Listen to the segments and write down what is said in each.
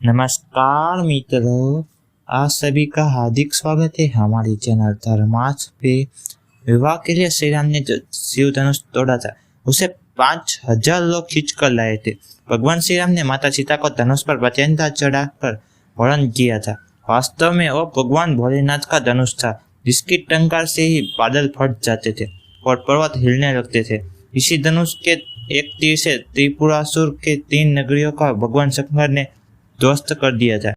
नमस्कार मित्रों, आप सभी का हार्दिक स्वागत है हमारी चैनल धर्मार्थ पे। विवाह के लिए श्री राम ने जो शिव धनुष तोड़ा था उसे 5000 लोग खींच कर लाए थे। भगवान श्री राम ने माता सीता को धनुष पर प्रत्यंता चढ़ाकर वर्ण किया था। वास्तव में वो भगवान भोलेनाथ का धनुष था, जिसकी टंकार से ही बादल फट जाते थे और पर्वत हिलने लगते थे। इसी धनुष के एक तीर से त्रिपुरासुर के 3 नगरियों का भगवान शंकर ने ध्वस्त कर दिया था।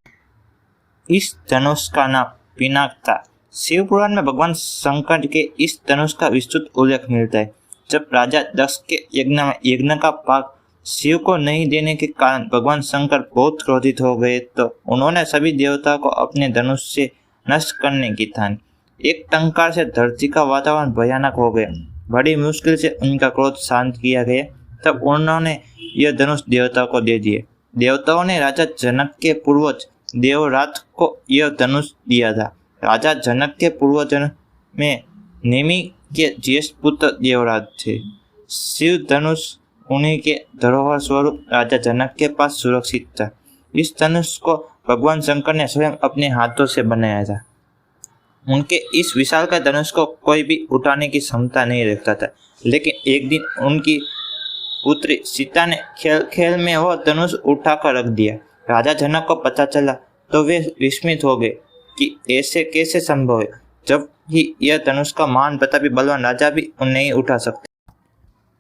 इस धनुष का नाम पिनाक था। शिव पुराण में भगवान शंकर के इस धनुष का विस्तृत उल्लेख मिलता है। जब राजा दक्ष के यज्ञ में यज्ञ का भाग शिव को नहीं देने के कारण भगवान शंकर बहुत क्रोधित हो गए, तो उन्होंने सभी देवताओं को अपने धनुष से नष्ट करने की ठानी। एक टंकार से धरती का वातावरण भयानक हो गया। बड़ी मुश्किल से उनका क्रोध शांत किया गया। तब उन्होंने यह धनुष देवताओं को दे दिए। देवताओं ने राजा जनक के पूर्वज देवरात को यह धनुष दिया था। राजा जनक के पूर्वजों में नेमि के ज्येष्ठ पुत्र देवरात थे। शिव धनुष उन्हीं के धरोहर स्वरूप राजा जनक के पास सुरक्षित था। इस धनुष को भगवान शंकर ने स्वयं अपने हाथों से बनाया था। उनके इस विशालकाय धनुष को कोई भी उठाने की क्षमता नहीं रखता था, लेकिन एक दिन उनकी पुत्री सीता ने खेल खेल में वह धनुष उठाकर रख दिया। राजा जनक को पता चला तो वे विस्मित हो गए कि ऐसे कैसे संभव है, जब ही यह धनुष का महान प्रतापी बलवान राजा भी नहीं उठा सकते।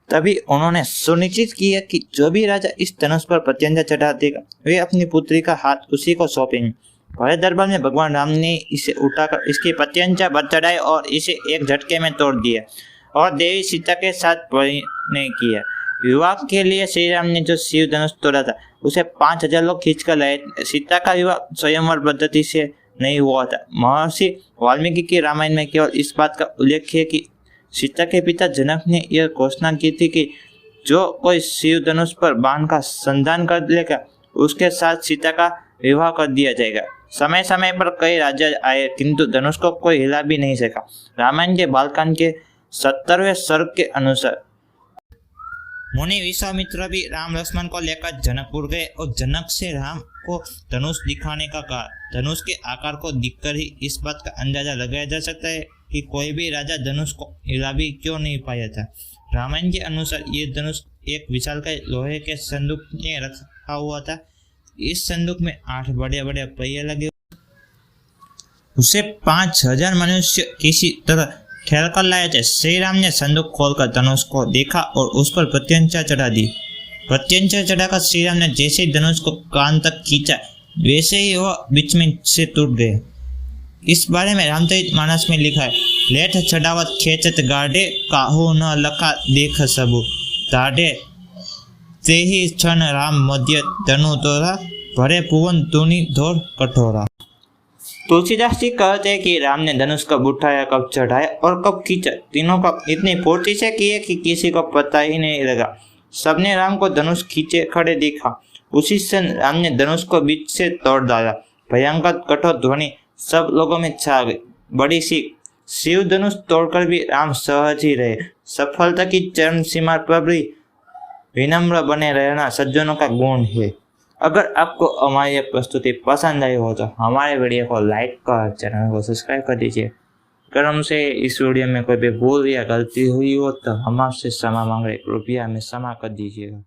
तभी उन्होंने सुनिश्चित किया कि जो भी राजा इस धनुष पर प्रत्यंता चढ़ा देगा, वे अपनी पुत्री का हाथ उसी को सौंपेंगे। बड़े दरबार में भगवान राम ने इसे उठाकर इसकी प्रत्यंता पर चढ़ाई और इसे एक झटके में तोड़ दिया और देवी सीता के साथ परिणय किया। विवाह के लिए श्री राम ने जो शिव धनुष तोड़ा था उसे 5000 लोग खींच कर लाए। सीता का विवाह स्वयंवर पद्धति से नहीं हुआ था। महर्षि वाल्मीकि के रामायण में केवल इस बात का उल्लेख है कि सीता के पिता जनक ने यह घोषणा की थी कि जो कोई शिव धनुष पर बाण का संधान कर लेगा उसके साथ सीता का विवाह कर दिया जाएगा। समय समय पर कई राजा आए, किंतु धनुष को कोई हिला भी नहीं सका। रामायण के बालकांड के 70वें सर्ग के अनुसार मुनि विश्वामित्र भी राम लक्ष्मण को लेकर जनकपुर गए और जनक से राम को धनुष दिखाने का कहा। धनुष के आकार को देखकर ही इस बात का अंदाजा लगाया जा सकता है कि कोई भी राजा धनुष को हिला भी क्यों नहीं पाया था। रामायण के अनुसार ये धनुष एक विशालकाय लोहे के संदूक में रखा हुआ था। इस संदूक में 8 बड़े बड़े पहिए लगे। उसे 5000 मनुष्य किसी तरह ठहर कर लाए थे। श्री राम ने संदूक खोलकर धनुष को देखा और उस पर प्रत्यंचा चढ़ा दी। प्रत्यंचा चढ़ाकर श्री राम ने जैसे ही धनुष को कान तक खींचा, वैसे ही वह बीच में से टूट गए। इस बारे में रामचरितमानस में लिखा है, लेठ चढ़ावत खेचत गाढ़े, काहू न लखा देख सबु दाढ़े, ते ही क्षण राम मध्य धनु तोरा, भरे पुवन तुनि धोर कठोरा। तुलसीदास जी कहते हैं कि राम ने धनुष कब उठाया, कब चढ़ाया और कब खींचा, तीनों का इतनी फुर्ती से किए कि किसी को पता ही नहीं लगा। सबने राम को धनुष खींचे खड़े देखा। उसी क्षण राम ने धनुष को बीच से तोड़ डाला। भयंकर कठोर ध्वनि सब लोगों में छा गई। बड़ी सीख, शिव धनुष तोड़कर भी राम सहज ही रहे। सफलता की चरम सीमा पर भी विनम्र बने रहना सज्जनों का गुण है। अगर आपको हमारी ये प्रस्तुति पसंद आई हो तो हमारे वीडियो को लाइक कर चैनल को सब्सक्राइब कर दीजिए। अगर हमसे इस वीडियो में कोई भी भूल या गलती हुई हो तो हम आपसे क्षमा मांग रहे, कृपया हमें क्षमा कर दीजिएगा।